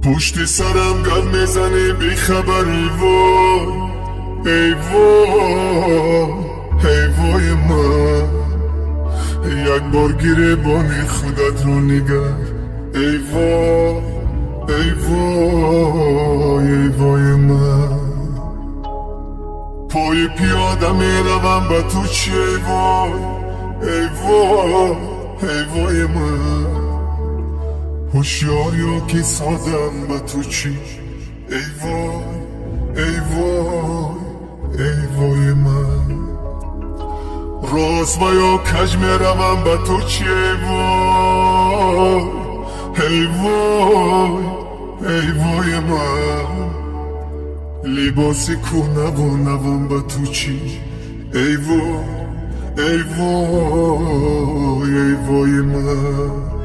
پشت سرم گل میزنی بی خبری وای ای وای ای وای من یک بار گریبانی خودت رو نگر ای وای ای وای ای وای من پای پیاده میروم به تو چی ای وای ای وای ای وای من هوشیار یا که سادم به تو چی ای وای ای وای ای وای من راست و یا کج میروم به تو چی ای وای ای وای ای وای من لباسی کهنه و نوام به تو چی ای وای ای وای ای وای من